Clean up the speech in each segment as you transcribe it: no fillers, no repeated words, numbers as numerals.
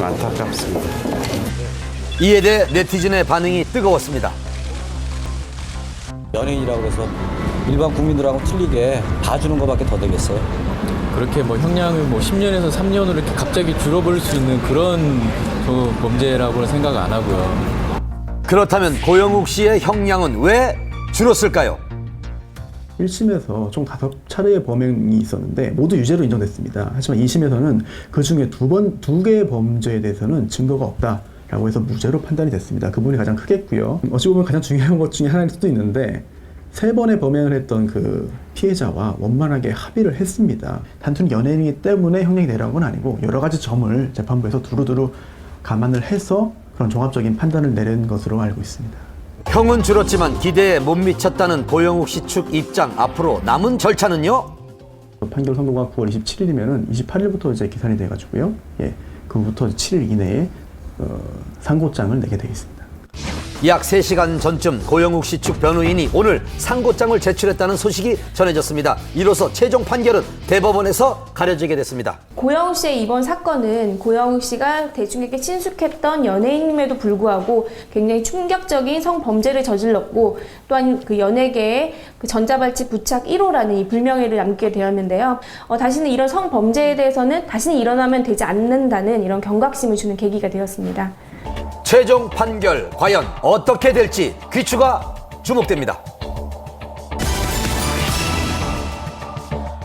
안타깝습니다. 이에 대해 네티즌의 반응이 뜨거웠습니다. 연예인이라고 해서 일반 국민들하고 틀리게 봐주는 것밖에 더 되겠어요. 그렇게 뭐 형량을 뭐 10년에서 3년으로 이렇게 갑자기 줄어버릴 수 있는 그런 범죄라고는 생각 안 하고요. 그렇다면 고영욱 씨의 형량은 왜 줄었을까요? 1심에서 총 5차례의 범행이 있었는데 모두 유죄로 인정됐습니다. 하지만 2심에서는 그중에 두 개의 범죄에 대해서는 증거가 없다라고 해서 무죄로 판단이 됐습니다. 그 부분이 가장 크겠고요. 어찌 보면 가장 중요한 것 중에 하나일 수도 있는데 3번의 범행을 했던 그 피해자와 원만하게 합의를 했습니다. 단순히 연예인이기 때문에 형량이 내려간 건 아니고 여러 가지 점을 재판부에서 두루두루 감안을 해서 그런 종합적인 판단을 내린 것으로 알고 있습니다. 형은 줄었지만 기대에 못 미쳤다는 고영욱 씨 측 입장. 앞으로 남은 절차는요? 판결 선고가 9월 27일이면은 28일부터 이제 기산이 돼가지고요. 그부터 7일 이내에 상고장을 내게 되어 있습니다. 약 3시간 전쯤 고영욱 씨 측 변호인이 오늘 상고장을 제출했다는 소식이 전해졌습니다. 이로써 최종 판결은 대법원에서 가려지게 됐습니다. 고영욱 씨의 이번 사건은 고영욱 씨가 대중에게 친숙했던 연예인임에도 불구하고 굉장히 충격적인 성범죄를 저질렀고 또한 그 연예계에 그 전자발찌 부착 1호라는 이 불명예를 남게 되었는데요. 다시는 이런 성범죄에 대해서는 다시는 일어나면 되지 않는다는 이런 경각심을 주는 계기가 되었습니다. 최종 판결 과연 어떻게 될지 귀추가 주목됩니다.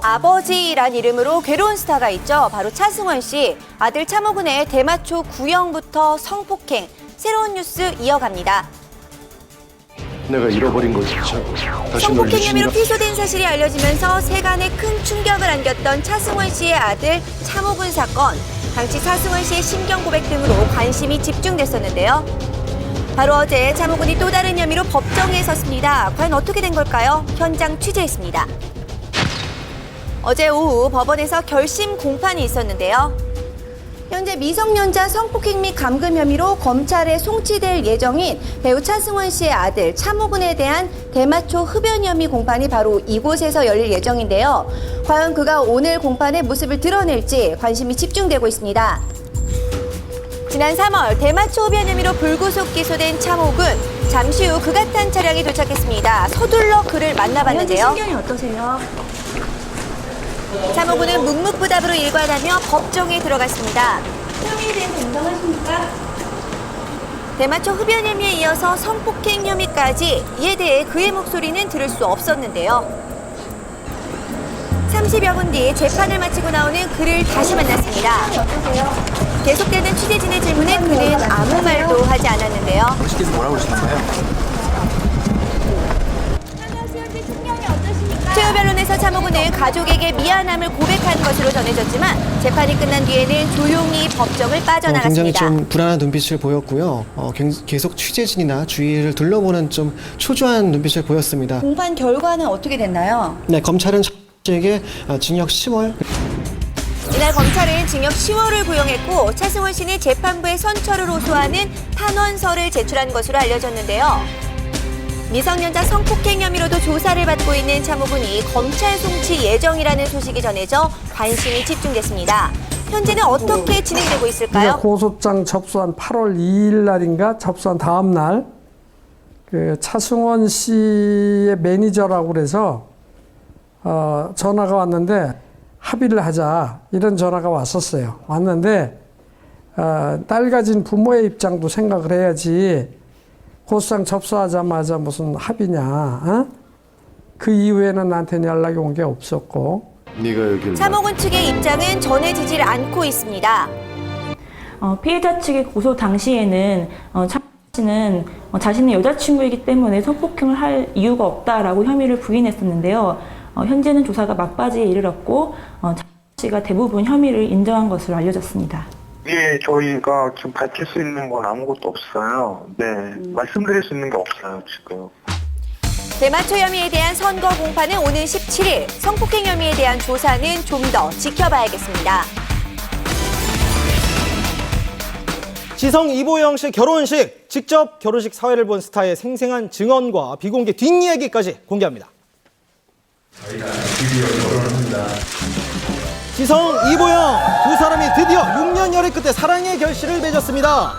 아버지란 이름으로 괴로운 스타가 있죠. 바로 차승원 씨. 아들 차모근의 대마초 구형부터 성폭행. 새로운 뉴스 이어갑니다. 내가 잃어버린 걸 진짜 다시 널 성폭행 혐의로 유진이라. 피소된 사실이 알려지면서 세간에 큰 충격을 안겼던 차승원 씨의 아들 차모근 사건. 당시 차승원 씨의 심경 고백 등으로 관심이 집중됐었는데요. 바로 어제 차모근이 또 다른 혐의로 법정에 섰습니다. 과연 어떻게 된 걸까요? 현장 취재했습니다. 어제 오후 법원에서 결심 공판이 있었는데요. 현재 미성년자 성폭행 및 감금 혐의로 검찰에 송치될 예정인 배우 차승원 씨의 아들 차모근에 대한 대마초 흡연 혐의 공판이 바로 이곳에서 열릴 예정인데요. 과연 그가 오늘 공판의 모습을 드러낼지 관심이 집중되고 있습니다. 지난 3월 대마초 흡연 혐의로 불구속 기소된 차모근. 잠시 후 그가 탄 차량이 도착했습니다. 서둘러 그를 만나봤는데요. 신경이 어떠세요? 차모근은 묵묵부답으로 일관하며 법정에 들어갔습니다. 혐의에 대해서 인정하십니까? 대마초 흡연 혐의에 이어서 성폭행 혐의까지. 이에 대해 그의 목소리는 들을 수 없었는데요. 30여 분 뒤 재판을 마치고 나오는 그를 다시 만났습니다. 계속되는 취재진의 질문에 그는 아무 말도 하지 않았는데요. 당신께서 뭐라고 그러시나요? 최후 변론에서 차모근은 가족에게 미안함을 고백한 것으로 전해졌지만 재판이 끝난 뒤에는 조용히 법정을 빠져나갔습니다. 굉장히 좀 불안한 눈빛을 보였고요. 계속 취재진이나 주위를 둘러보는 좀 초조한 눈빛을 보였습니다. 공판 결과는 어떻게 됐나요? 네, 검찰은 에게 징역 10월. 이날 검찰은 징역 10월을 구형했고 차승원 씨는 재판부에 선처를 호소하는 탄원서를 제출한 것으로 알려졌는데요. 미성년자 성폭행 혐의로도 조사를 받고 있는 차모근이 검찰 송치 예정이라는 소식이 전해져 관심이 집중됐습니다. 현재는 어떻게 진행되고 있을까요? 고소장 접수한 8월 2일 날인가 접수한 다음 날 그 차승원 씨의 매니저라고 그래서 전화가 왔는데 합의를 하자 이런 전화가 왔었어요. 왔는데 딸 가진 부모의 입장도 생각을 해야지 고소장 접수하자마자 무슨 합의냐. 그 이후에는 나한테는 연락이 온 게 없었고. 차모근 측의 입장은 전해지질 않고 있습니다. 피해자 측의 고소 당시에는 차 씨는 자신의 여자친구이기 때문에 성폭행을 할 이유가 없다라고 혐의를 부인했었는데요. 현재는 조사가 막바지에 이르렀고 차 씨가 대부분 혐의를 인정한 것으로 알려졌습니다. 예, 저희가 지금 밝힐 수 있는 건 아무것도 없어요. 네, 말씀드릴 수 있는 게 없어요, 지금. 대마초 혐의에 대한 선거 공판은 오는 17일, 성폭행 혐의에 대한 조사는 좀 더 지켜봐야겠습니다. 지성 이보영 씨 결혼식, 직접 결혼식 사회를 본 스타의 생생한 증언과 비공개 뒷이야기까지 공개합니다. 저희가 드디어 결혼합니다. 지성, 이보영 두 사람이 드디어 6년 열애 끝에 사랑의 결실을 맺었습니다.